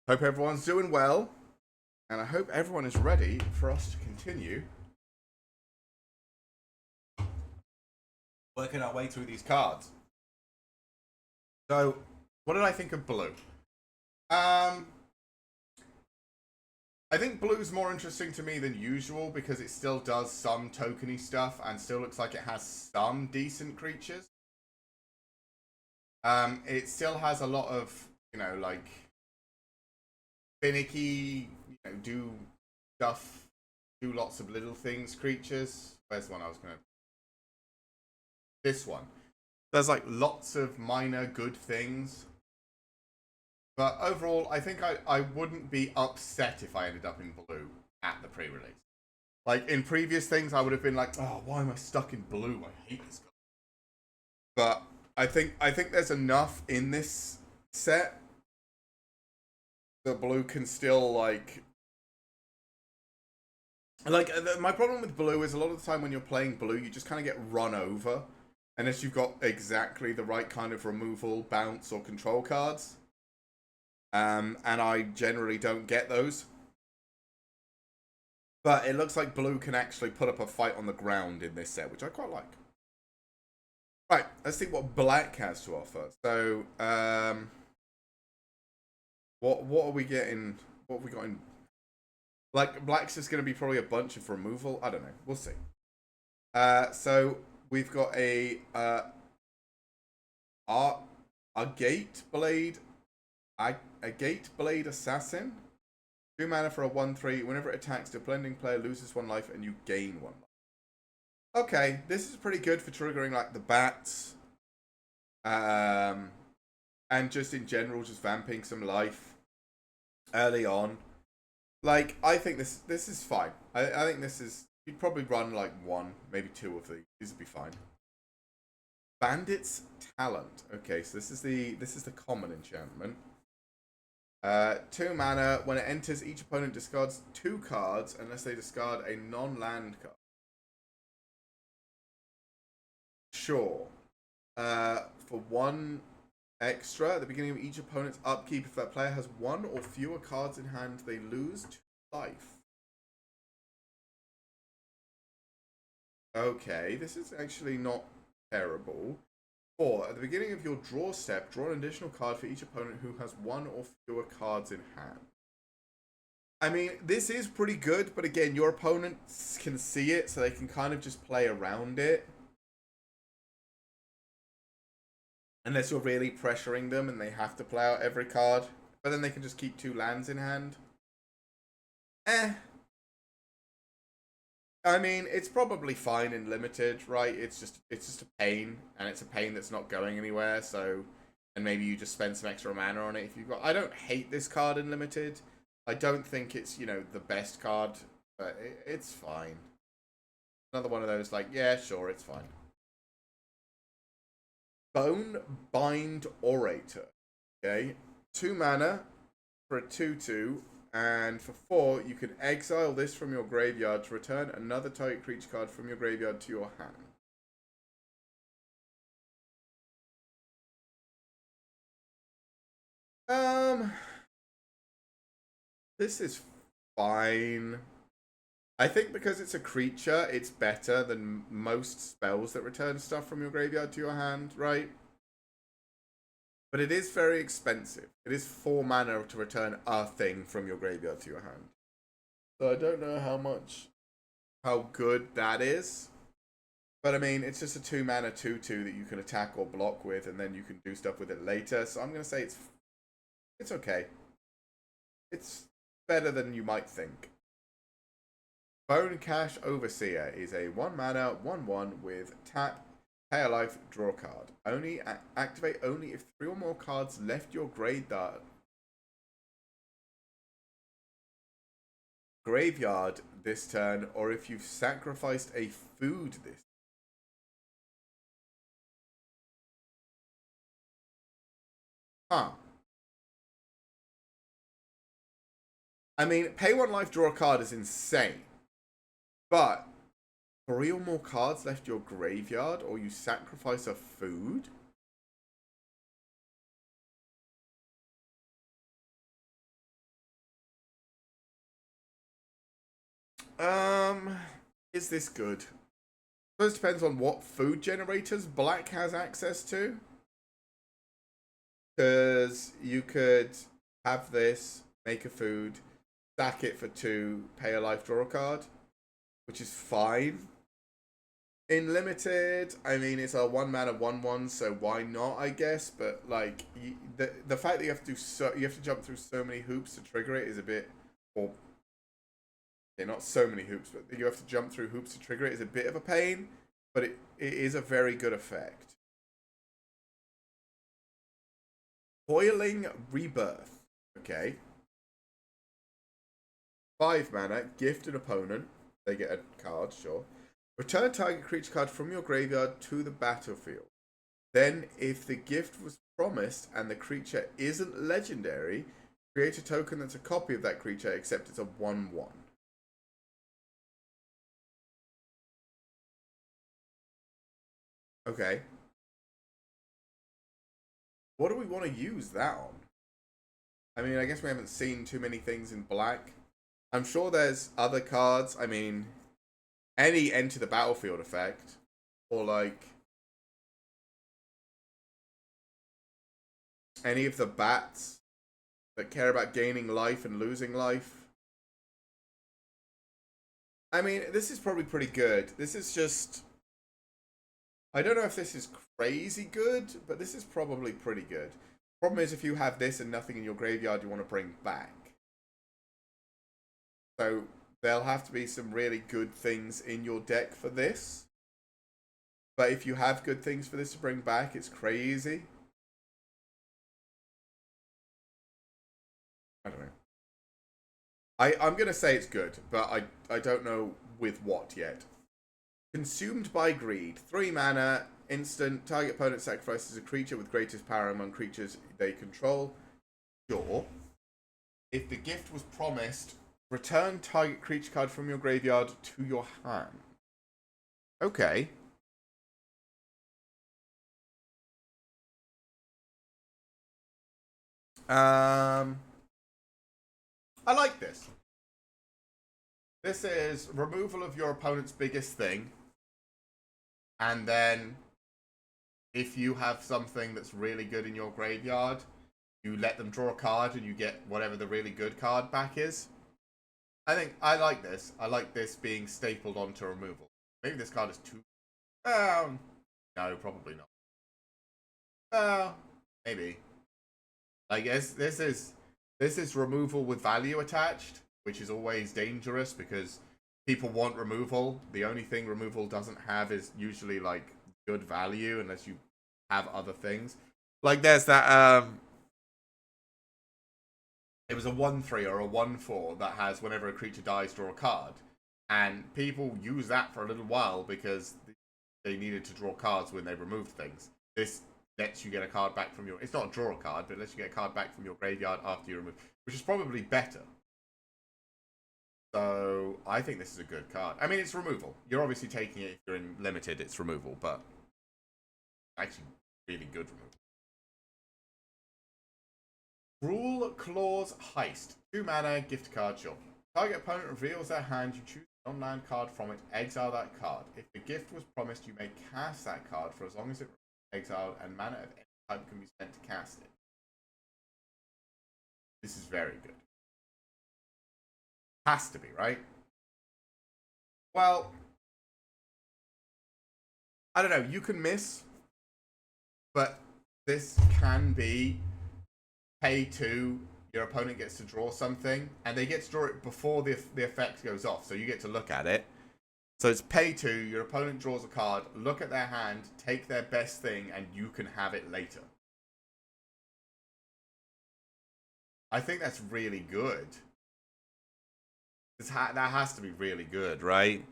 Hope everyone's doing well, and I hope everyone is ready for us to continue working our way through these cards. So, what did I think of blue? I think blue's more interesting to me than usual because it still does some tokeny stuff and still looks like it has some decent creatures. It still has a lot of, like finicky, do stuff, do lots of little things creatures. Where's the one I was gonna? This one. There's like lots of minor good things. But overall, I think I wouldn't be upset if I ended up in blue at the pre-release. Like in previous things, I would have been like, "Oh, why am I stuck in blue? I hate this guy." But I think there's enough in this set that blue can still like my problem with blue is a lot of the time when you're playing blue, you just kind of get run over unless you've got exactly the right kind of removal, bounce, or control cards. And I generally don't get those. But it looks like blue can actually put up a fight on the ground in this set, which I quite like. Right, let's see what black has to offer. So, what are we getting? What have we got in? Like, black's just going to be probably a bunch of removal. I don't know. We'll see. So we've got a gate blade. A gate blade assassin. 2 mana for a 1/3. Whenever it attacks, the blending player loses 1 life and you gain 1 life. Okay, this is pretty good for triggering like the bats. And just in general, just vamping some life early on. Like, I think this is fine. I think this is, you'd probably run like 1, maybe 2 of these. These would be fine. Bandit's Talent. Okay, so this is the common enchantment. 2 mana. When it enters, each opponent discards 2 cards unless they discard a non-land card. Sure. For 1 extra, at the beginning of each opponent's upkeep, if that player has 1 or fewer cards in hand, they lose 2 life. Okay, this is actually not terrible. 4. At the beginning of your draw step, draw an additional card for each opponent who has 1 or fewer cards in hand. I mean, this is pretty good, but again, your opponents can see it, so they can kind of just play around it. Unless you're really pressuring them and they have to play out every card. But then they can just keep 2 lands in hand. I mean, it's probably fine in limited, right? It's just a pain, and it's a pain that's not going anywhere. So, and maybe you just spend some extra mana on it if you've got. I don't hate this card in limited. I don't think it's the best card, but it's fine. Another one of those like, yeah, sure, it's fine. Bone Bind Orator. Okay, 2 mana for a 2/2. And for 4, you can exile this from your graveyard to return another target creature card from your graveyard to your hand. This is fine. I think because it's a creature, it's better than most spells that return stuff from your graveyard to your hand, right? But it is very expensive. It is 4 mana to return a thing from your graveyard to your hand. So I don't know how good that is. But I mean, it's just a 2 mana 2/2 that you can attack or block with, and then you can do stuff with it later. So I'm going to say it's okay. It's better than you might think. Bone Cash Overseer is a 1 mana 1/1 with tap. Pay a life, draw a card. Only activate only if 3 or more cards left your graveyard this turn, or if you've sacrificed a food this. Huh. I mean, pay 1 life, draw a card is insane. But 3 or more cards left your graveyard, or you sacrifice a food? Is this good? Suppose it depends on what food generators black has access to. Because you could have this, make a food, stack it for 2, pay a life, draw a card, which is fine. In limited, I mean, it's a 1-mana 1/1, so why not? I guess, but like the fact that you have to you have to jump through so many hoops to trigger it is a bit, or not so many hoops, but you have to jump through hoops to trigger it is a bit of a pain. But it is a very good effect. Boiling Rebirth. Okay. 5 mana, gift an opponent. They get a card, sure. Return target creature card from your graveyard to the battlefield. Then, if the gift was promised and the creature isn't legendary, create a token that's a copy of that creature, except it's a 1/1. Okay. What do we want to use that on? I mean, I guess we haven't seen too many things in black. I'm sure there's other cards. I mean, any enter the battlefield effect, or like any of the bats that care about gaining life and losing life. I mean, this is probably pretty good. This is just, I don't know if this is crazy good, but this is probably pretty good. Problem is, if you have this and nothing in your graveyard you want to bring back. So there'll have to be some really good things in your deck for this. But if you have good things for this to bring back, it's crazy. I don't know. I'm going to say it's good, but I don't know with what yet. Consumed by Greed. 3 mana, instant. Target opponent sacrifices a creature with greatest power among creatures they control. Sure. If the gift was promised, return target creature card from your graveyard to your hand. Okay. I like this. This is removal of your opponent's biggest thing. And then, if you have something that's really good in your graveyard, you let them draw a card and you get whatever the really good card back is. I think I like this. I like this being stapled onto removal. Maybe this card is too... no, probably not. Maybe. I guess this is removal with value attached, which is always dangerous because people want removal. The only thing removal doesn't have is usually like good value unless you have other things. Like there's that it was a 1/3 or a 1/4 that has whenever a creature dies, draw a card. And people use that for a little while because they needed to draw cards when they removed things. This lets you get a card back from your... It's not a draw card, but it lets you get a card back from your graveyard after you remove... Which is probably better. So, I think this is a good card. I mean, it's removal. You're obviously taking it if you're in limited, it's removal, but... Actually, really good removal. Rule Clause Heist. 2 mana, gift card, sure. Target opponent reveals their hand, you choose a non-land card from it, exile that card. If the gift was promised, you may cast that card for as long as it remains exiled, and mana of any type can be spent to cast it. This is very good. Has to be, right? Well, I don't know, you can miss, but this can be pay 2, your opponent gets to draw something, and they get to draw it before the effect goes off, so you get to look at it. So it's pay 2, your opponent draws a card, look at their hand, take their best thing, and you can have it later. I think that's really good. That has to be really good, right?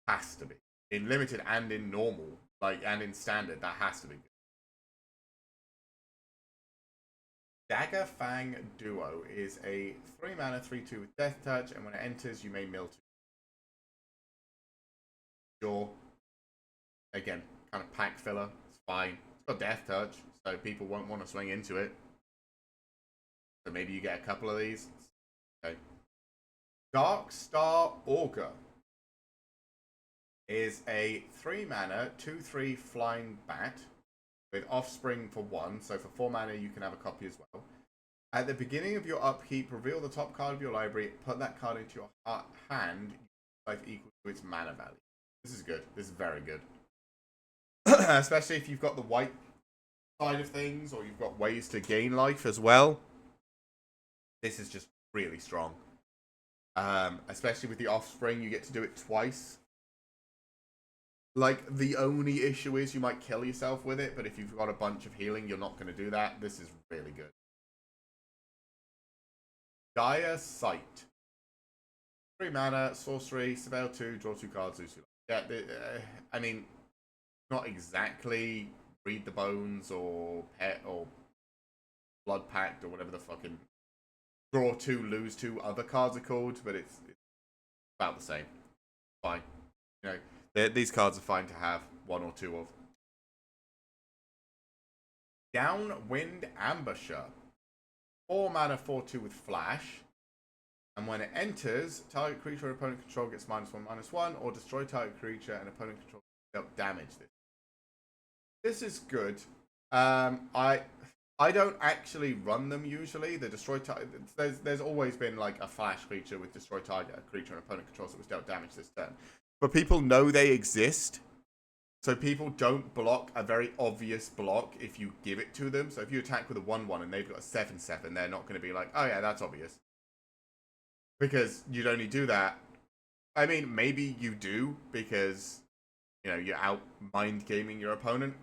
Has to be. In limited and in normal, and in standard, that has to be good. Dagger Fang Duo is a 3 mana 3/2 with Death Touch, and when it enters, you may mill 2. Sure. Again, kind of pack filler. It's fine. It's got Death Touch, so people won't want to swing into it. So maybe you get a couple of these. Okay. Dark Star Augur is a 3 mana, 2/3 flying bat with offspring for 1. So for 4 mana, you can have a copy as well. At the beginning of your upkeep, reveal the top card of your library, put that card into your hand, life equal to its mana value. This is good. This is very good. Especially if you've got the white side of things, or you've got ways to gain life as well. This is just really strong. Especially with the offspring, you get to do it twice. Like, the only issue is you might kill yourself with it, but if you've got a bunch of healing, you're not going to do that. This is really good. Dire Sight. 3 mana, sorcery, surveil 2, draw 2 cards, lose 2 life. Yeah, I mean, not exactly Read the Bones or Pet or Blood Pact or whatever the fucking draw 2, lose 2 other cards are called, but it's about the same. Fine. You know, these cards are fine to have 1 or 2 of. Downwind Ambusher. 4 mana, 4/2 with flash. And when it enters, target creature or opponent control gets -1/-1, or destroy target creature and opponent control dealt damage. This is good. I don't actually run them usually. The destroy target. There's always been like a flash creature with destroy target creature and opponent controls that was dealt damage this turn. But people know they exist. So people don't block a very obvious block if you give it to them. So if you attack with a 1/1 and they've got a 7/7, they're not going to be like, oh yeah, that's obvious. Because you'd only do that. I mean, maybe you do because, you know, you're out mind gaming your opponent.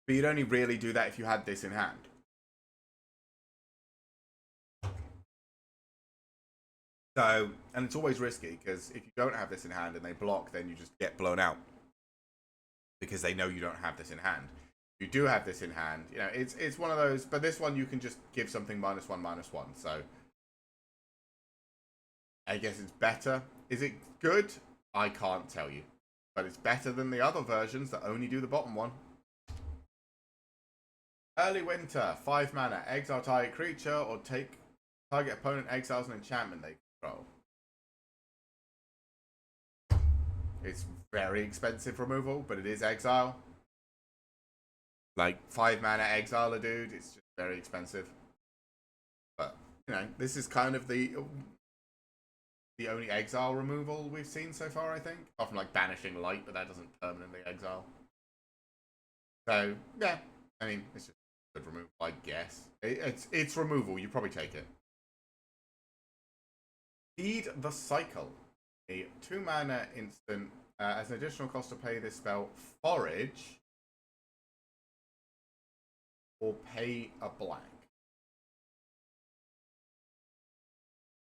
But you'd only really do that if you had this in hand. So, and it's always risky because if you don't have this in hand and they block, then you just get blown out. Because they know you don't have this in hand. If you do have this in hand, you know, it's one of those, but this one you can just give something -1/-1. So I guess it's better. Is it good? I can't tell you. But it's better than the other versions that only do the bottom one. Early Winter, 5 mana, exile target creature, or take target opponent exiles an enchantment they control. It's very expensive removal, but it is exile. Like 5 mana exile a dude, it's just very expensive. But, you know, this is kind of the only exile removal we've seen so far, I think. Apart from like banishing light, but that doesn't permanently exile. So, yeah. I mean, it's just good removal, I guess. It's removal, you probably take it. Feed the Cycle. A 2 mana instant. As an additional cost to pay this spell, forage. Or pay a black.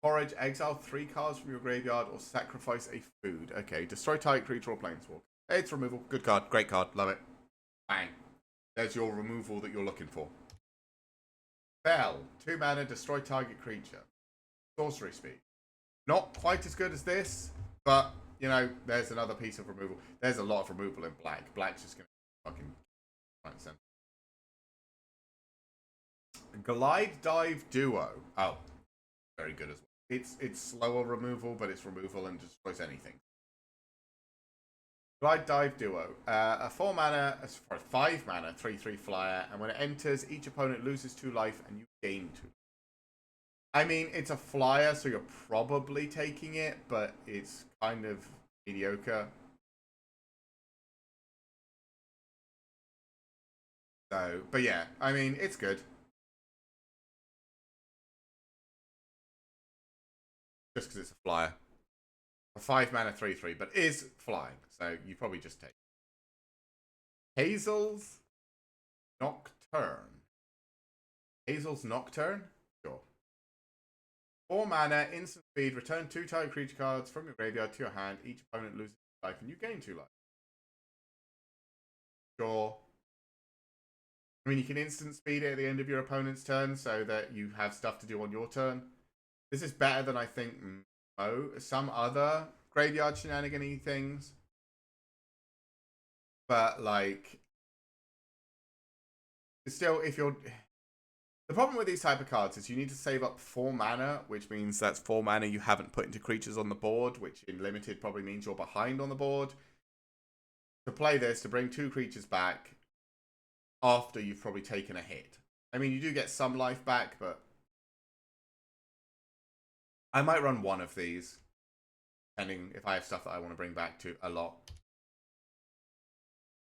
Forage, exile 3 cards from your graveyard or sacrifice a food. Okay, destroy target creature or planeswalker. It's removal. Good card. Great card. Love it. Bang. There's your removal that you're looking for. Bell. 2 mana, destroy target creature. Sorcery speed. Not quite as good as this, but, you know, there's another piece of removal. There's a lot of removal in black. Black's just going to fucking right center. Glide Dive Duo. Oh, very good as well. It's slower removal, but it's removal and destroys anything. Glide Dive Duo. A 4 mana, sorry, 5 mana, 3/3 flyer, and when it enters, each opponent loses 2 life and you gain 2. I mean, it's a flyer, so you're probably taking it, but it's kind of mediocre. So, but yeah, I mean, it's good. Just because it's a flyer. A 5 mana 3/3, but is flying, so you probably just take it. Hazel's Nocturne. Hazel's Nocturne? Sure. 4 mana, instant speed, return 2 target creature cards from your graveyard to your hand. Each opponent loses life and you gain 2 life. Sure. I mean, you can instant speed it at the end of your opponent's turn so that you have stuff to do on your turn. This is better than I think some other graveyard shenanigan-y things. But, like, still, if you're... The problem with these type of cards is you need to save up 4 mana, which means that's 4 mana you haven't put into creatures on the board, which in limited probably means you're behind on the board. To play this, to bring 2 creatures back after you've probably taken a hit. I mean, you do get some life back, but I might run one of these, depending if I have stuff that I want to bring back to a lot.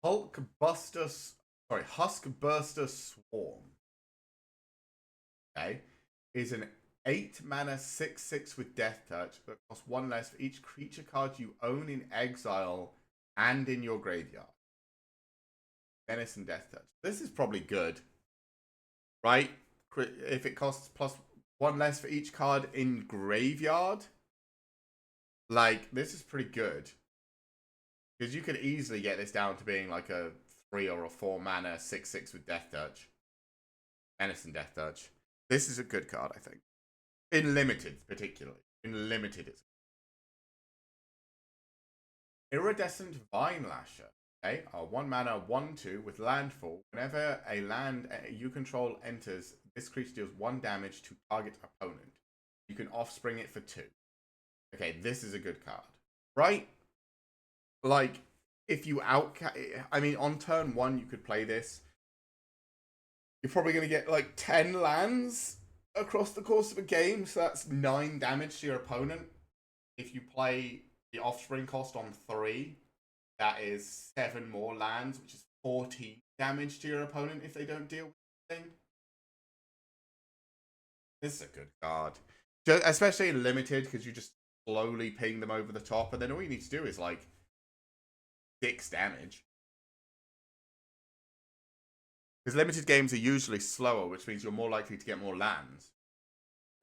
Huskburster Swarm. Okay, is an 8 mana 6/6 with Death Touch that costs 1 less for each creature card you own in exile and in your graveyard. Menace and Death Touch. This is probably good, right? If it costs plus 1 less for each card in graveyard, like, this is pretty good. Because you could easily get this down to being like a 3 or a 4 mana 6/6 with Death Touch. Menace and Death Touch. This is a good card, I think. In limited, particularly. In limited, it's Iridescent Vine Lasher. Okay, 1 mana, 1/2 with landfall. Whenever a land you control enters, this creature deals 1 damage to target opponent. You can offspring it for 2. Okay, this is a good card. Right? Like, if you I mean, on turn 1, you could play this. You're probably going to get like 10 lands across the course of a game, so that's 9 damage to your opponent. If you play the offspring cost on 3, that is 7 more lands, which is 14 damage to your opponent if they don't deal with anything. This is a good card. Especially in limited, because you just slowly ping them over the top, and then all you need to do is like 6 damage. Because limited games are usually slower, which means you're more likely to get more lands.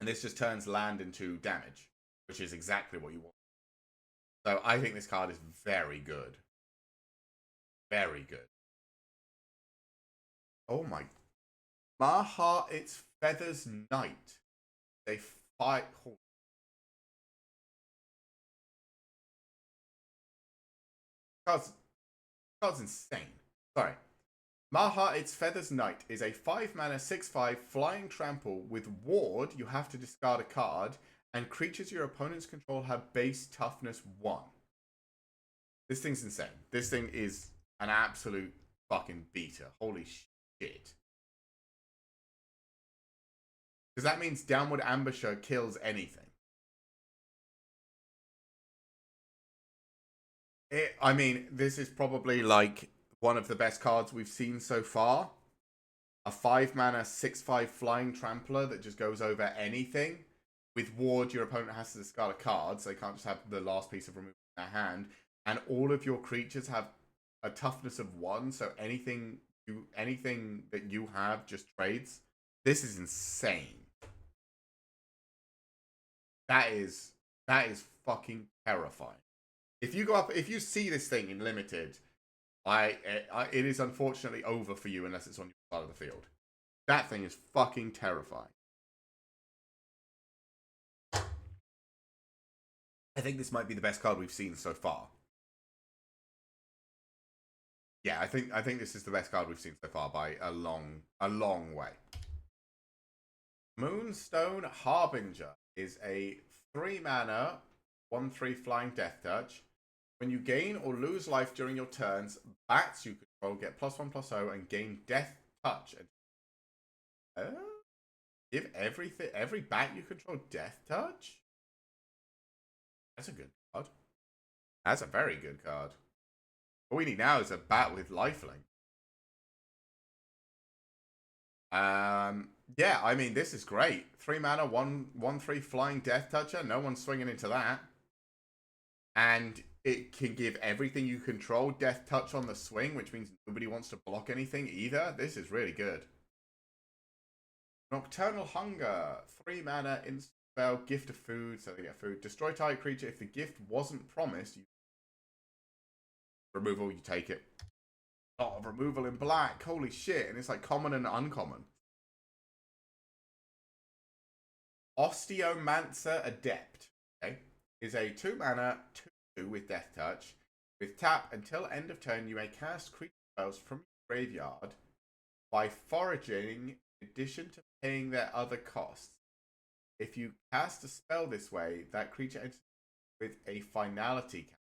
And this just turns land into damage, which is exactly what you want. So I think this card is very good. Very good. Oh my. Maha, it's Feathers Knight. They fight. Oh. Card's insane. Sorry. Maha, its Feathers Knight is a 5 mana 6/5 flying trample with ward. You have to discard a card, and creatures your opponents control have base toughness 1. This thing's insane. This thing is an absolute fucking beater. Holy shit. Because that means Downward Ambusher kills anything. I mean, this is probably like one of the best cards we've seen so far. A 5 mana 6/5 flying trampler that just goes over anything. With ward, your opponent has to discard a card, so they can't just have the last piece of removal in their hand. And all of your creatures have a toughness of 1, so anything that you have just trades. This is insane. That is fucking terrifying. If you see this thing in limited, it is unfortunately over for you unless it's on your side of the field. That thing is fucking terrifying. I think this might be the best card we've seen so far. Yeah, I think this is the best card we've seen so far by a long way. Moonstone Harbinger is a 3 mana 1/3 flying Death Touch. When you gain or lose life during your turns, bats you control get +1/+0 and gain Death Touch. Give every bat you control Death Touch? That's a good card. That's a very good card. All we need now is a bat with lifelink. Yeah, I mean, this is great. 3 mana, 1/3 flying Death Toucher. No one's swinging into that. And it can give everything you control Death Touch on the swing, which means nobody wants to block anything either. This is really good. Nocturnal Hunger. 3 mana, instant spell, gift of food, so they get food. Destroy target creature. If the gift wasn't promised, removal, you take it. A lot of removal in black. Holy shit. And it's like common and uncommon. Osteomancer Adept, okay, is a 2 mana 2/2 with Death Touch. With tap, until end of turn, you may cast creature spells from your graveyard by foraging In addition to paying their other costs, if you cast a spell this way, that creature enters with a finality count.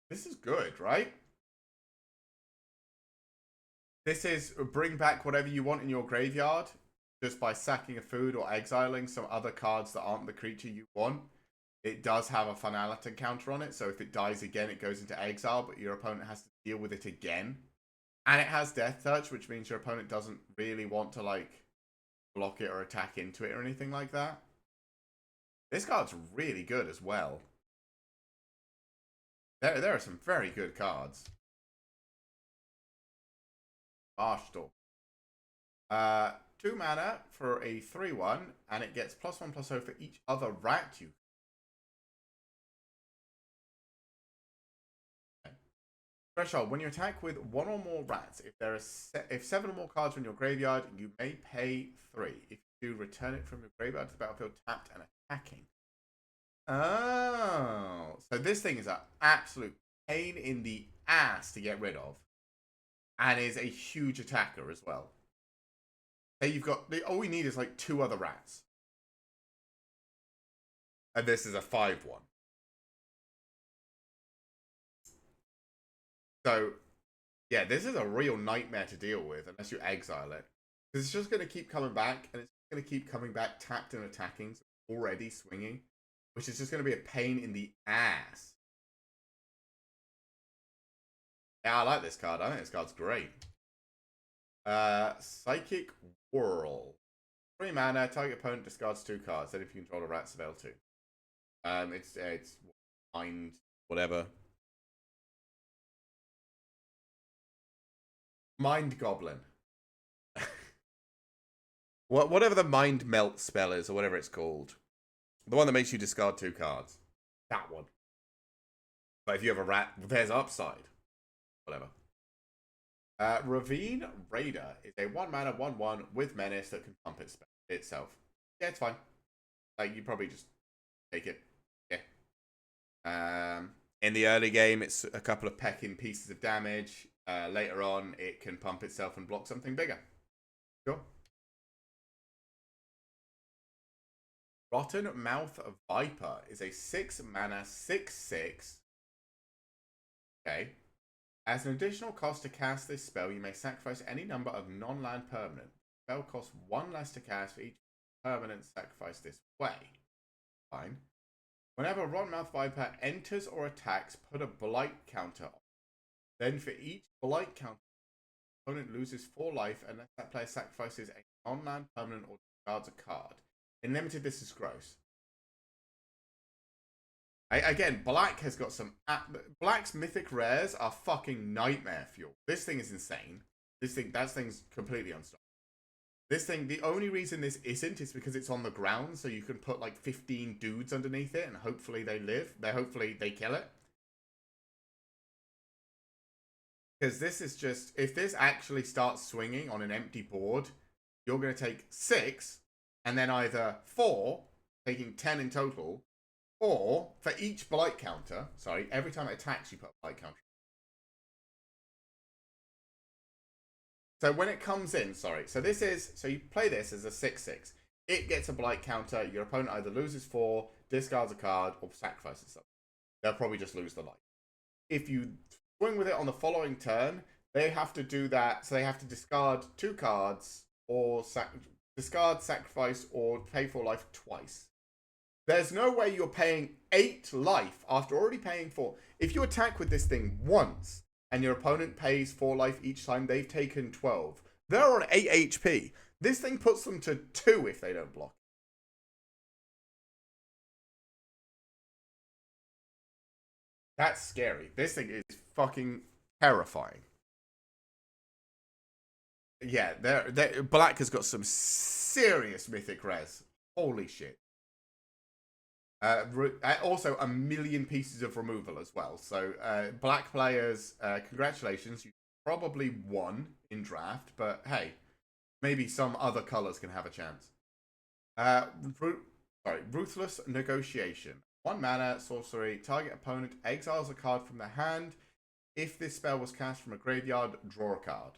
This is good, right? This is bring back whatever you want in your graveyard just by sacking a food or exiling some other cards that aren't the creature you want. It does have a finality counter on it, so if it dies again, it goes into exile, but your opponent has to deal with it again. And it has Death Touch, which means your opponent doesn't really want to, like, block it or attack into it or anything like that. This card's really good as well. There are some very good cards. Arstal. 2 mana for a 3/1, and it gets +1/+0 for each other rat you. Okay. Threshold. When you attack with 1 or more rats, if 7 or more cards are in your graveyard, you may pay 3. If you do, return it from your graveyard to the battlefield tapped and attacking. Oh, so this thing is an absolute pain in the ass to get rid of, and is a huge attacker as well. Hey, you've got all we need is like 2 other rats, and this is a 5/1. So, yeah, this is a real nightmare to deal with unless you exile it, because it's just going to keep coming back, and it's going to keep coming back tapped and attacking, so already swinging, which is just going to be a pain in the ass. Yeah, I like this card. I think this card's great. Psychic Whirl. 3 mana, target opponent discards 2 cards. Then if you control a rat, spell 2. It's mind whatever. Mind Goblin. Whatever the Mind Melt spell is, or whatever it's called. The one that makes you discard 2 cards. That one. But if you have a rat, there's upside. Whatever. Ravine Raider is a 1 mana 1/1 with menace that can pump itself. Yeah, it's fine. Like, you probably just take it. Yeah. In the early game, it's a couple of pecking pieces of damage. Later on, it can pump itself and block something bigger. Sure. Rotten Mouth Viper is a 6 mana 6/6. Okay. As an additional cost to cast this spell, you may sacrifice any number of non-land permanent. The spell costs 1 less to cast for each permanent sacrifice this way. Fine. Whenever Rotten Mouth Viper enters or attacks, put a blight counter on. Then for each blight counter, the opponent loses 4 life unless that player sacrifices a non-land permanent or discards a card. In limited, this is gross. Again, Black has got some... Black's mythic rares are fucking nightmare fuel. This thing is insane. That thing's completely unstoppable. This thing, the only reason this isn't is because it's on the ground, so you can put like 15 dudes underneath it, and hopefully they live. Hopefully they kill it. Because this is just... If this actually starts swinging on an empty board, you're going to take 6, and then either 4, taking 10 in total... Or, for each blight counter, every time it attacks, you put a blight counter. So when it comes in, so you play this as a 6/6. It gets a blight counter, your opponent either loses 4, discards a card, or sacrifices something. They'll probably just lose the life. If you swing with it on the following turn, they have to do that, so they have to discard 2 cards, or discard, sacrifice, or pay 4 life twice. There's no way you're paying 8 life after already paying 4. If you attack with this thing once and your opponent pays 4 life each time, they've taken 12. They're on 8 HP. This thing puts them to 2 if they don't block. That's scary. This thing is fucking terrifying. Yeah, Black has got some serious mythic res. Holy shit. Also, a million pieces of removal as well. So, Black players, congratulations. You probably won in draft, but hey, maybe some other colors can have a chance. Ruthless Negotiation. 1 mana, sorcery. Target opponent exiles a card from their hand. If this spell was cast from a graveyard, draw a card.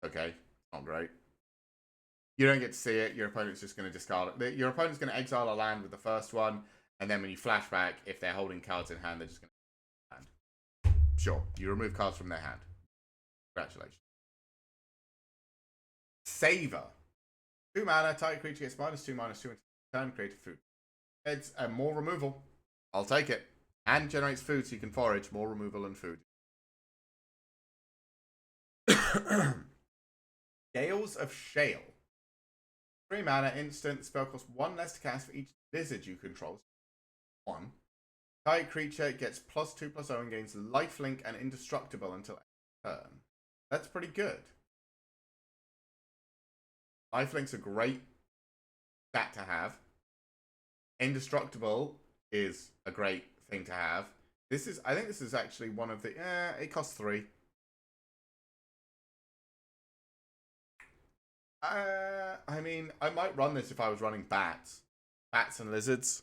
Okay, not great. You don't get to see it. Your opponent's just going to discard it. Your opponent's going to exile a land with the first one, and then when you flash back, if they're holding cards in hand, they're just going to hand. Sure, you remove cards from their hand. Congratulations. Savor. 2 mana, target creature gets -2/-2 until turn, create a food. It's more removal. I'll take it. And generates food so you can forage. More removal and food. Gales of Shale. 3 mana, instant. Spell costs 1 less to cast for each lizard you control. 1. Target creature gets +2/+0 and gains lifelink and indestructible until end turn. That's pretty good. Lifelink's a great stat to have. Indestructible is a great thing to have. I think this is actually one of the, it costs 3. I mean, I might run this if I was running bats. Bats and lizards.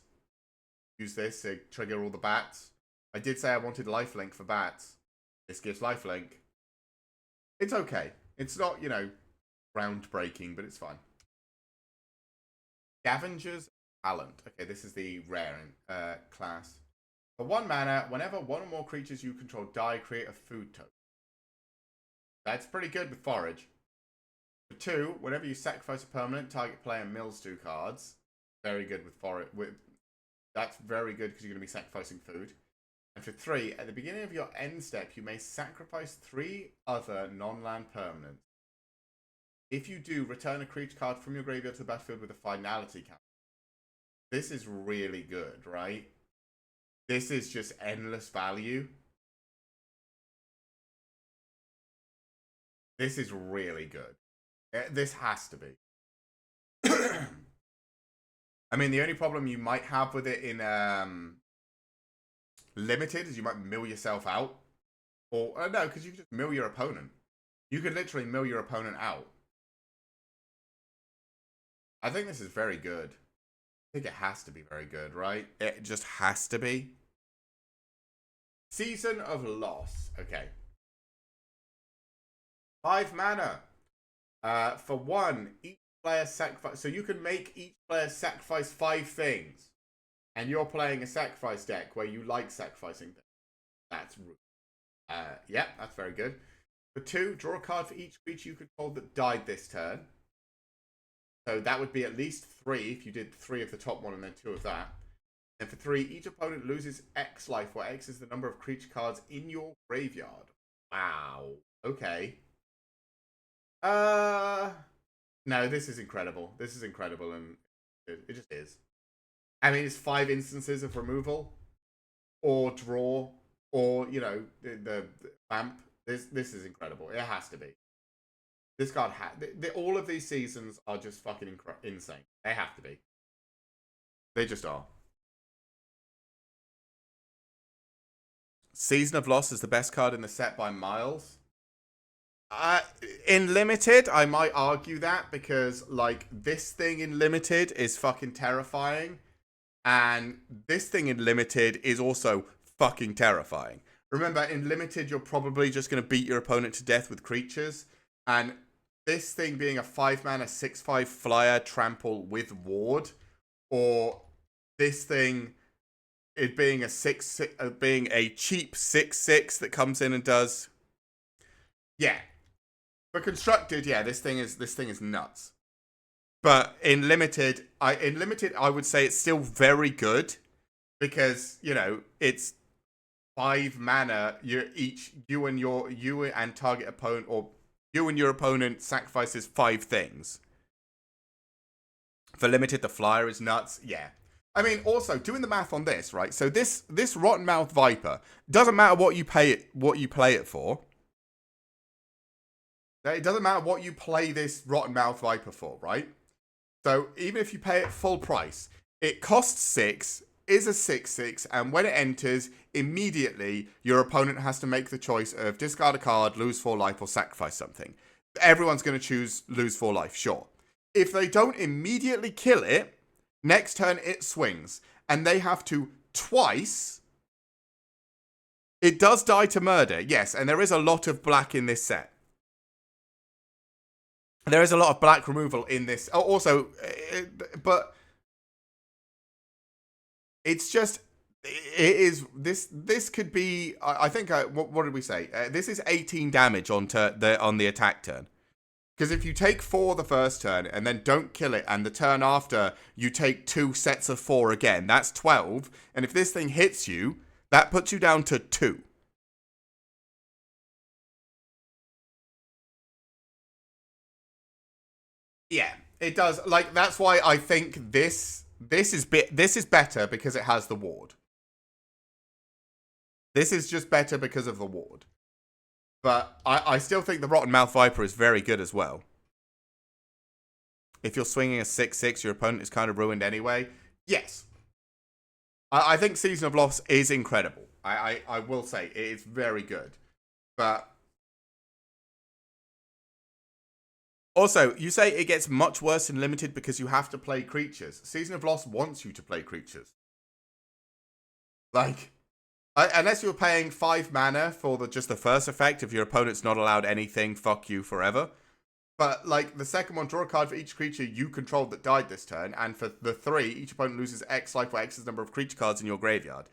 Use this to trigger all the bats. I did say I wanted lifelink for bats. This gives lifelink. It's okay. It's not, groundbreaking, but it's fine. Scavenger's Talent. Okay, this is the rare class. For 1 mana, whenever 1 or more creatures you control die, create a food token. That's pretty good with Forage. For 2, whenever you sacrifice a permanent, target player mills 2 cards. Very good with Forage. That's very good because you're going to be sacrificing food. And for 3, at the beginning of your end step, you may sacrifice 3 other non-land permanents. If you do, return a creature card from your graveyard to the battlefield with a finality count. This is really good, right? This is just endless value. This is really good. This has to be. I mean, the only problem you might have with it in limited is you might mill yourself out. Or, no, because you can just mill your opponent. You could literally mill your opponent out. I think this is very good. I think it has to be very good, right? It just has to be. Season of Loss. Okay. 5 mana. For 1, each player sacrifice. So you can make each player sacrifice 5 things. And you're playing a sacrifice deck where you like sacrificing things. That's rude. Yeah, that's very good. For 2, draw a card for each creature you control that died this turn. So that would be at least 3 if you did 3 of the top one and then 2 of that. And for 3, each opponent loses X life, where X is the number of creature cards in your graveyard. Wow. Okay. No, this is incredible. This is incredible, and it just is. I mean, it's 5 instances of removal, or draw, or, the vamp. This is incredible. It has to be. This card all of these seasons are just fucking insane. They have to be. They just are. Season of Loss is the best card in the set by miles. In limited, I might argue that because, this thing in limited is fucking terrifying. And this thing in limited is also fucking terrifying. Remember, in limited, you're probably just going to beat your opponent to death with creatures. And this thing being a 5 mana 6/5 flyer trample with ward, or this thing it being being a cheap 6/6 that comes in and does, yeah. But constructed, yeah, this thing is nuts. But in limited, I would say it's still very good because it's 5 mana. You and target opponent, or you and your opponent sacrifices 5 things. For limited, the flyer is nuts. Yeah. I mean, also doing the math on this, right? So this Rottenmouth Viper doesn't matter what you play it for. It doesn't matter what you play this Rottenmouth Viper for, right? So even if you pay it full price, it costs 6, is a 6/6, and when it enters, immediately your opponent has to make the choice of discard a card, lose 4 life, or sacrifice something. Everyone's going to choose lose 4 life, sure. If they don't immediately kill it, next turn it swings, and they have to twice. It does die to murder, yes, and there is a lot of black in this set. There is a lot of black removal in this. Oh, also, but it's just, it is, this could be, I think, what did we say? This is 18 damage on the attack turn. Because if you take 4 the first turn and then don't kill it, and the turn after you take 2 sets of 4 again, that's 12. And if this thing hits you, that puts you down to 2. Yeah, it does. Like, that's why I think this is better because it has the ward. This is just better because of the ward. But I still think the Rotten Mouth Viper is very good as well. If you're swinging a 6/6, your opponent is kind of ruined anyway. Yes. I think Season of Loss is incredible. I will say, it is very good. But also, you say it gets much worse in Limited because you have to play creatures. Season of Loss wants you to play creatures. Like, unless you're paying 5 mana for just the first effect, if your opponent's not allowed anything, fuck you forever. But, like, the second one, draw a card for each creature you controlled that died this turn, and for the 3, each opponent loses X life or X's number of creature cards in your graveyard.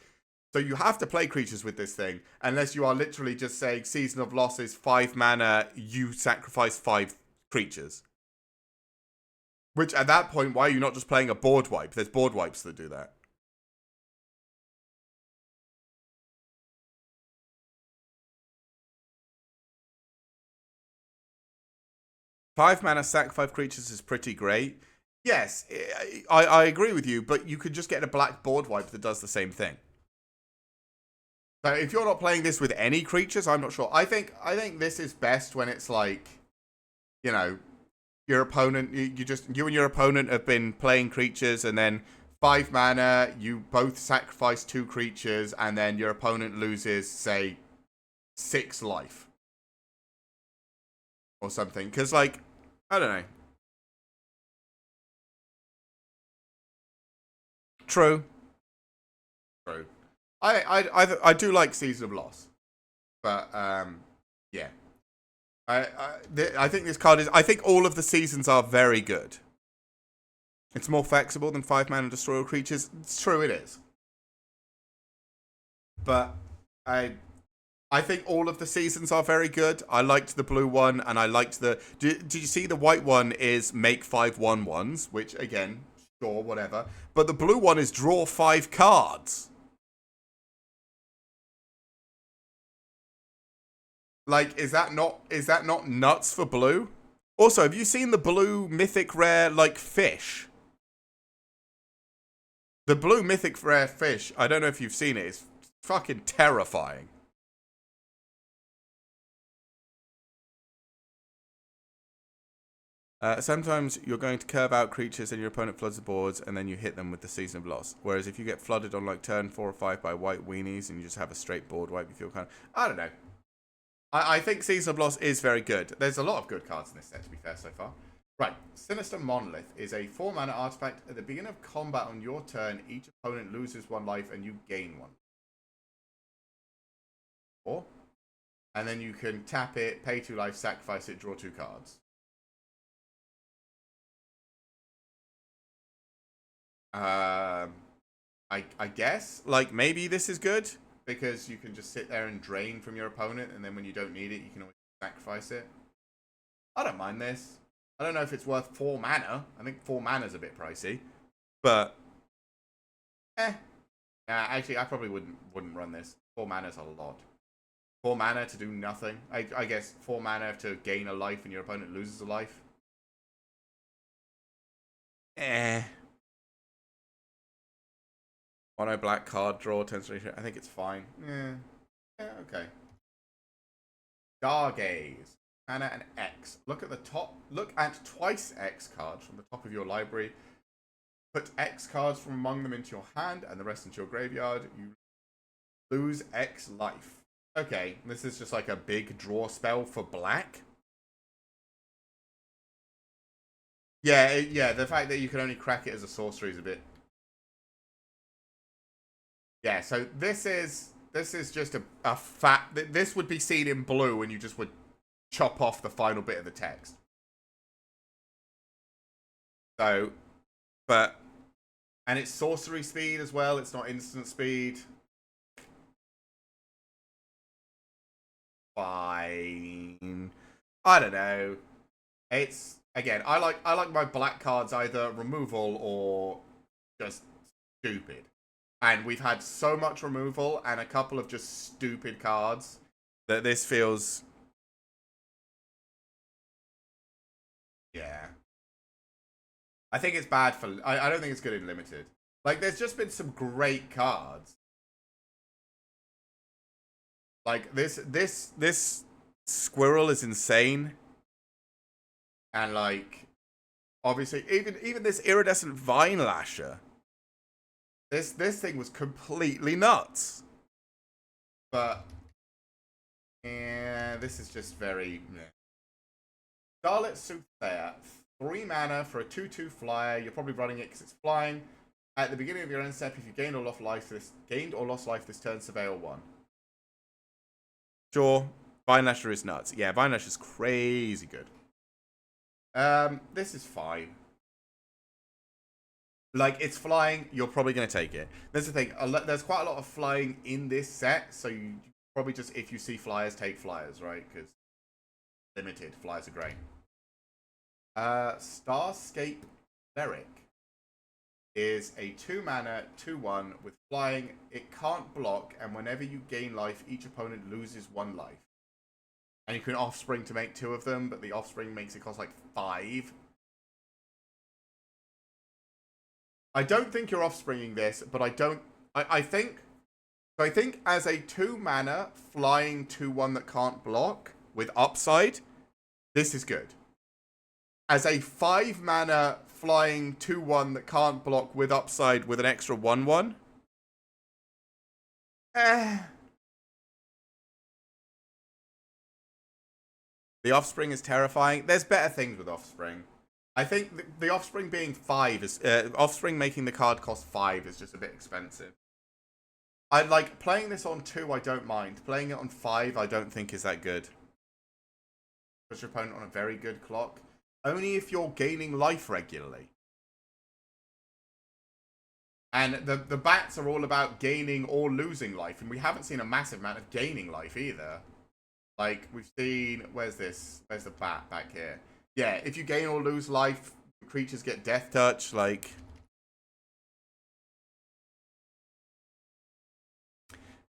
So you have to play creatures with this thing, unless you are literally just saying Season of Loss is 5 mana, you sacrifice 5 creatures. Which, at that point, why are you not just playing a board wipe? There's board wipes that do that. Five mana, sack 5 creatures is pretty great. Yes, I agree with you, but you could just get a black board wipe that does the same thing. So if you're not playing this with any creatures, I'm not sure. I think this is best when it's like, you know, your opponent, you and your opponent have been playing creatures, and then 5 mana, you both sacrifice 2 creatures, and then your opponent loses, say, 6 life. Or something. Because, like, I don't know. True. True. I do like Season of Loss. But, yeah. I think this card is... I think all of the seasons are very good. It's more flexible than 5 mana destroy all creatures. It's true, it is. But I think all of the seasons are very good. I liked the blue one, and I liked the... Did you see the white one is make 5 1/1s, which, again, sure, whatever. But the blue one is draw 5 cards. Like, is that not nuts for blue? Also, have you seen the blue mythic rare, like, fish? The blue mythic rare fish, I don't know if you've seen it, it's fucking terrifying. Sometimes you're going to curve out creatures and your opponent floods the boards, and then you hit them with the Season of Loss. Whereas if you get flooded on like turn 4 or 5 by white weenies and you just have a straight board wipe, you feel kind of... I don't know. I think Season of Loss is very good. There's a lot of good cards in this set, to be fair, so far. Right, Sinister Monolith is a 4 mana artifact. At the beginning of combat on your turn, each opponent loses 1 life and you gain 1. 4. And then you can tap it, pay 2 life, sacrifice it, draw 2 cards. I guess, like, maybe this is good because you can just sit there and drain from your opponent, and then when you don't need it, you can always sacrifice it. I don't mind this. I don't know if it's worth 4 mana. I think 4 mana is a bit pricey, but actually, I probably wouldn't run this. 4 mana is a lot. 4 mana to do nothing. I guess 4 mana to gain a life and your opponent loses a life. Mono black card draw, turns. I think it's fine. Yeah, okay. Stargaze. Mana and X. Look at the top. Look at twice X cards from the top of your library. Put X cards from among them into your hand and the rest into your graveyard. You lose X life. Okay, this is just like a big draw spell for black. Yeah, the fact that you can only crack it as a sorcery is a bit... Yeah, so this is just a fat. This would be seen in blue, and you just would chop off the final bit of the text. So, but and it's sorcery speed as well. It's not instant speed. Fine. I don't know. It's again. I like my black cards either removal or just stupid. And we've had so much removal and a couple of just stupid cards that this feels. Yeah. I think it's bad for. I don't think it's good in limited. Like, there's just been some great cards. Like this squirrel is insane, and like obviously even this iridescent vine lasher. This thing was completely nuts. But yeah, this is just very. Meh. Scarlet Soothsayer, 3 mana for a 2/2 flyer. You're probably running it because it's flying. At the beginning of your end step, if you gained or lost life this turn, surveil 1. Sure, Vine Lasher is nuts. Yeah, Vine Lasher is crazy good. This is fine. Like, it's flying, you're probably going to take it. There's the thing, there's quite a lot of flying in this set, so you probably just, if you see flyers, take flyers, right? Because limited, flyers are great. Starscape Cleric is a 2 mana, 2/1 with flying. It can't block, and whenever you gain life, each opponent loses 1 life. And you can offspring to make 2 of them, but the offspring makes it cost like 5. I don't think you're offspringing this, but I think as a 2 mana flying 2/1 that can't block with upside, this is good. As a 5 mana flying 2/1 that can't block with upside with an extra 1/1, the offspring is terrifying. There's better things with offspring. I think the offspring being 5 is offspring making the card cost 5 is just a bit expensive. I like playing this on 2. I don't mind playing it on 5. I don't think is that good. Push your opponent on a very good clock. Only if you're gaining life regularly. And the bats are all about gaining or losing life, and we haven't seen a massive amount of gaining life either. Like, we've seen... Where's this? Where's the bat back here? Yeah, if you gain or lose life, creatures get death touch, like...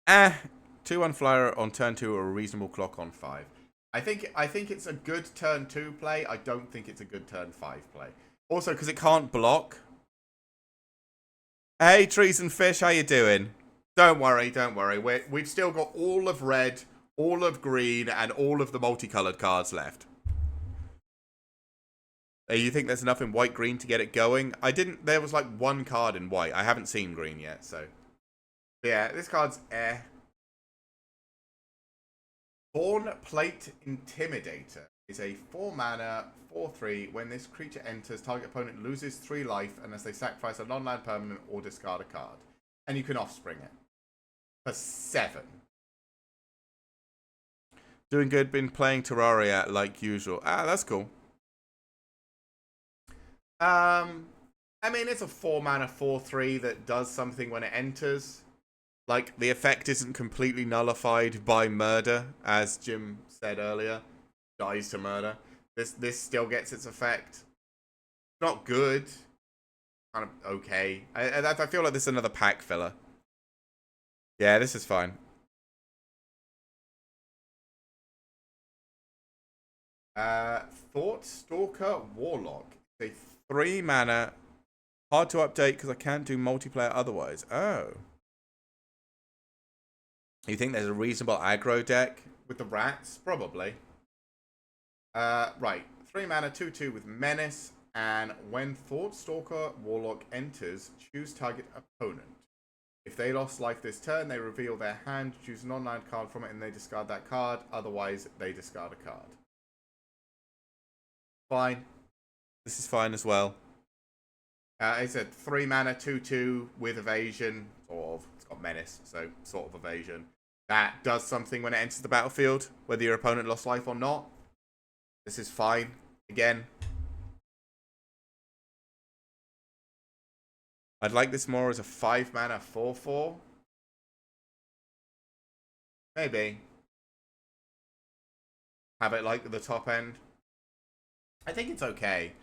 2/1 flyer on turn 2 or a reasonable clock on 5. I think it's a good turn 2 play. I don't think it's a good turn 5 play. Also, because it can't block. Hey, Trees and Fish, how you doing? Don't worry. We've still got all of red, all of green, and all of the multicolored cards left. You think there's enough in white-green to get it going? There was like 1 card in white. I haven't seen green yet, so. But yeah, this card's eh. Thorn Plate Intimidator is a 4 mana, 4/3. When this creature enters, target opponent loses 3 life unless they sacrifice a non-land permanent or discard a card. And you can offspring it. For 7. Doing good, been playing Terraria like usual. That's cool. I mean, it's a 4 mana, 4/3 that does something when it enters. Like, the effect isn't completely nullified by murder, as Jim said earlier. Dies to murder. This still gets its effect. Not good. Kind of okay. I feel like this is another pack filler. Yeah, this is fine. Thought Stalker Warlock. A 3 mana. Hard to update because I can't do multiplayer otherwise. Oh. You think there's a reasonable aggro deck with the rats? Probably. Right. 3 mana, 2/2 with Menace. And when Thoughtstalker Warlock enters, choose target opponent. If they lost life this turn, they reveal their hand, choose a non-land card from it, and they discard that card. Otherwise, they discard a card. Fine. This is fine as well. It's a 3 mana, 2/2 with evasion. Sort of. It's got menace, so sort of evasion. That does something when it enters the battlefield, whether your opponent lost life or not. This is fine. Again, I'd like this more as a 5-mana 4/4. Maybe. Have it like the top end. I think it's okay.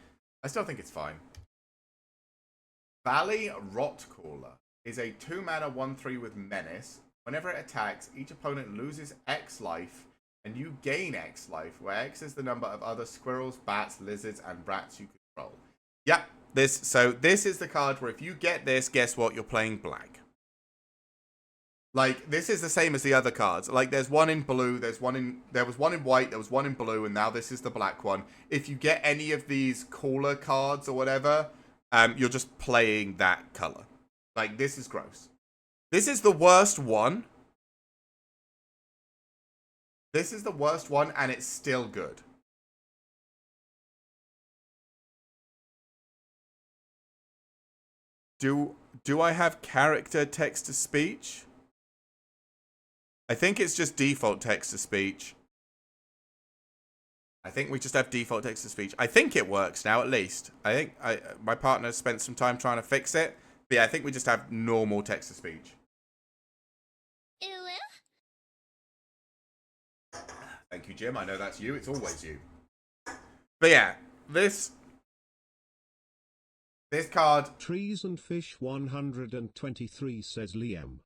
I still think it's fine. Valley Rotcaller is a 2-mana 1/3 with menace. Whenever it attacks, each opponent loses X life, and you gain X life, where X is the number of other squirrels, bats, lizards, and rats you control. Yep, this is the card where if you get this, guess what? You're playing black. Like, this is the same as the other cards. Like, there's one in blue, there was one in white, there was one in blue, and now this is the black one. If you get any of these cooler cards or whatever, you're just playing that color. Like, this is gross. This is the worst one. This is the worst one, and it's still good. Do I have character text-to-speech? I think it's just default text-to-speech. I think we just have default text-to-speech. I think it works now, at least. I think my partner spent some time trying to fix it. But yeah, I think we just have normal text-to-speech. Thank you, Jim. I know that's you. It's always you. But yeah, this card... Trees and Fish 123 says Liam.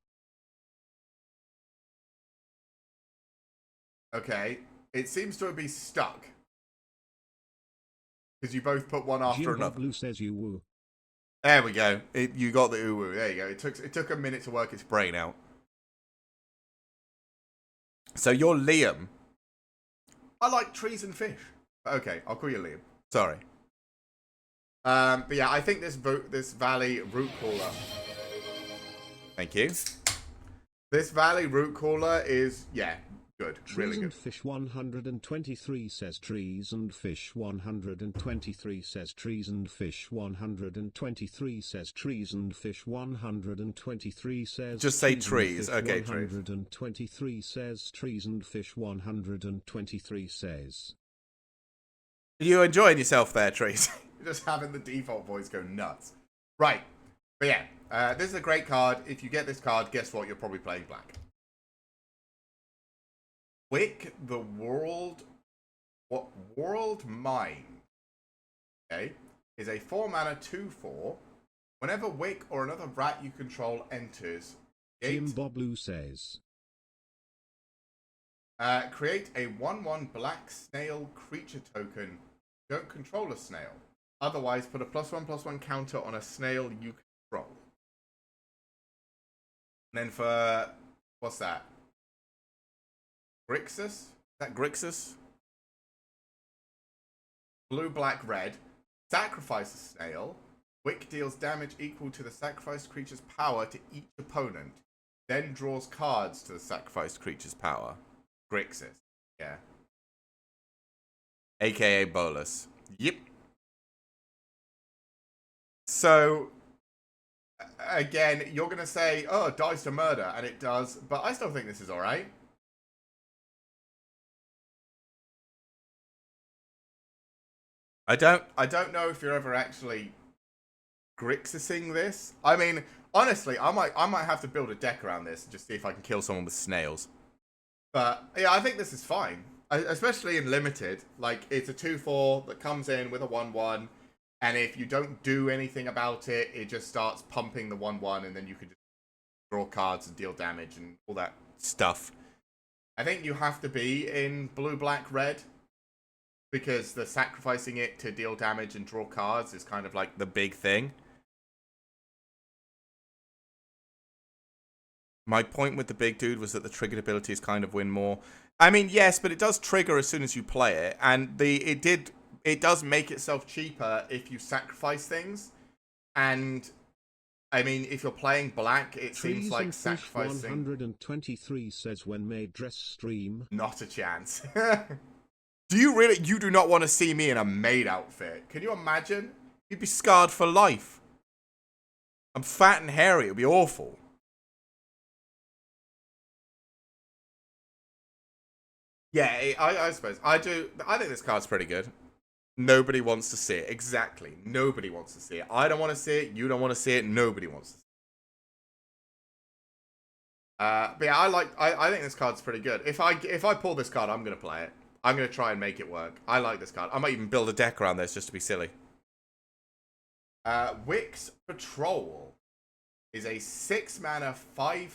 Okay. It seems to be stuck. Because you both put one after another. Blue says you woo. There we go. You got the uwu. There you go. It took a minute to work its brain out. So you're Liam. I like trees and fish. Okay, I'll call you Liam. Sorry. But yeah, I think this Valley Root Caller. Thank you. This Valley Root Caller is, yeah, good. Really good. Trees and Fish 123 says Trees and Fish 123 says Trees and Fish 123 says Trees and Fish 123 says. Just say trees. Okay, trees. 123 says Trees and Fish 123 says. Are you enjoying yourself there, trees? You're just having the default voice go nuts. Right. But yeah, this is a great card. If you get this card, guess what? You're probably playing black. Wick the World... What? World Mind. Okay. Is a 4-mana 2/4. Whenever Wick or another rat you control enters... Jim Boblu says. Create a 1/1 black snail creature token. Don't control a snail. Otherwise, put a +1/+1 counter on a snail you control. And then for... What's that? Grixis? Is that Grixis? Blue, black, red. Sacrifice a snail. Wick deals damage equal to the sacrificed creature's power to each opponent. Then draws cards to the sacrificed creature's power. Grixis. Yeah. AKA Bolus. Yep. So, again, you're going to say, oh, it dies to murder, and it does, but I still think this is alright. I don't know if you're ever actually Grixising this. I mean, honestly, I might have to build a deck around this and just see if I can kill someone with snails. But yeah, I think this is fine, especially in limited. Like, it's a 2/4 that comes in with a 1/1, and if you don't do anything about it, it just starts pumping the 1/1, and then you can just draw cards and deal damage and all that stuff. I think you have to be in blue, black, red, because the sacrificing it to deal damage and draw cards is kind of like the big thing. My point with the big dude was that the triggered abilities kind of win more. I mean, yes, but it does trigger as soon as you play it, and it does make itself cheaper if you sacrifice things. And I mean, if you're playing black, it seems like sacrificing. 123 says when made dress stream. Not a chance. Do you really? You do not want to see me in a maid outfit? Can you imagine? You'd be scarred for life. I'm fat and hairy. It'd be awful. Yeah, I suppose. I do. I think this card's pretty good. Nobody wants to see it. Exactly. Nobody wants to see it. I don't want to see it. You don't want to see it. Nobody wants to see it. But yeah, I think this card's pretty good. If I pull this card, I'm gonna play it. I'm gonna try and make it work. I like this card. I might even build a deck around this just to be silly. Wix Patrol is a 6-mana 5/3,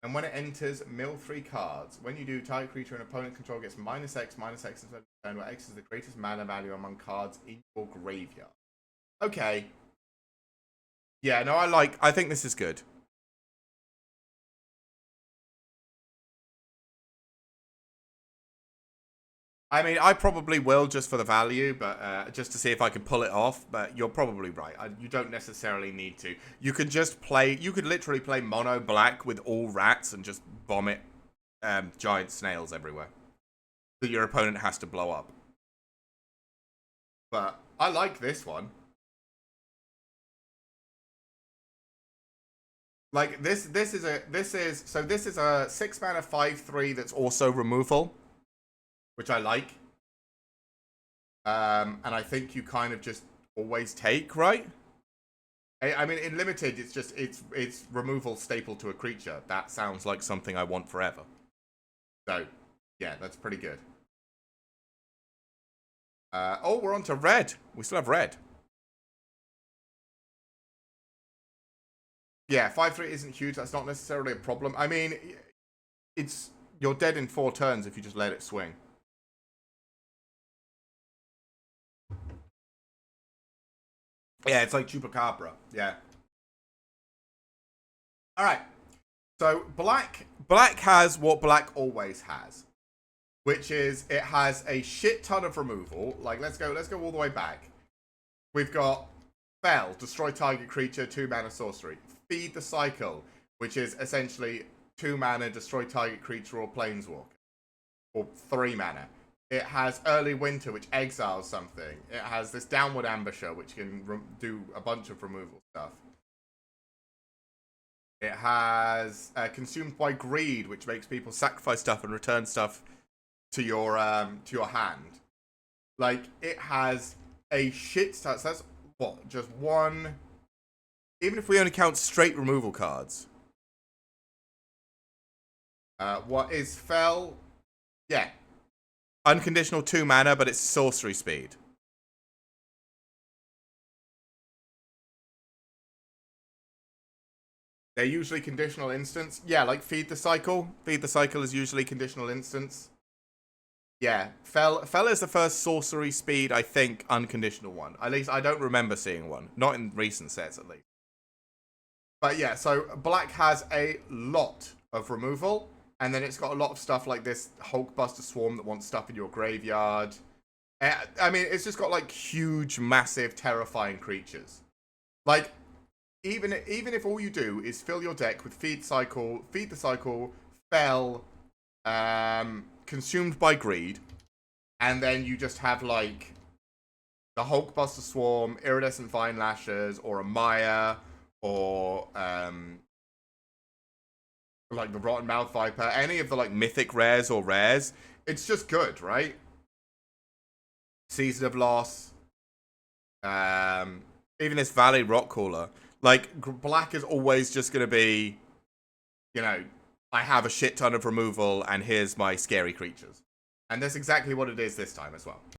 and when it enters, mill 3 cards. When you do, target creature and opponent control gets -X instead of turn, where X is the greatest mana value among cards in your graveyard. Okay. Yeah, no, I think this is good. I mean, I probably will just for the value, but just to see if I can pull it off. But you're probably right. You don't necessarily need to. You could just play. You could literally play mono black with all rats and just vomit giant snails everywhere that your opponent has to blow up. But I like this one. Like this is a 6-mana 5/3 that's also removal, which I like. And I think you kind of just always take, right? I mean, in limited, it's removal staple to a creature. That sounds like something I want forever. So, yeah, that's pretty good. Oh, we're on to red. We still have red. Yeah, 5/3 isn't huge. That's not necessarily a problem. I mean, you're dead in 4 turns if you just let it swing. Yeah, it's like Chupacabra. Yeah. All right. So black has what black always has, which is it has a shit ton of removal. Like let's go all the way back. We've got Fell, destroy target creature, 2-mana sorcery. Feed the Cycle, which is essentially 2-mana, destroy target creature or planeswalker, or 3-mana. It has Early Winter, which exiles something. It has this Downward Ambusher, which can do a bunch of removal stuff. It has Consumed by Greed, which makes people sacrifice stuff and return stuff to your hand. Like it has a shit stats. So that's what, just one. Even if we only count straight removal cards. What is Fell? Yeah, unconditional 2-mana, but it's sorcery speed. They're usually conditional instance. Yeah, like Feed the Cycle. Feed the Cycle is usually conditional instance. Yeah, Fell is the first sorcery speed, I think, unconditional one. At least I don't remember seeing one. Not in recent sets, at least. But yeah, so black has a lot of removal. And then it's got a lot of stuff like this Hulkbuster Swarm that wants stuff in your graveyard. I mean, it's just got like huge, massive, terrifying creatures. Like, even if all you do is fill your deck with Feed the Cycle, Fell, Consumed by Greed, and then you just have like the Hulkbuster Swarm, Iridescent Vine Lashers, or a Maya, or like the Rotten Mouth Viper, any of the like mythic rares or rares, it's just good, right? Season of Loss, even this Valley Rock Caller. Like black is always just gonna be, I have a shit ton of removal and here's my scary creatures. And that's exactly what it is this time as well.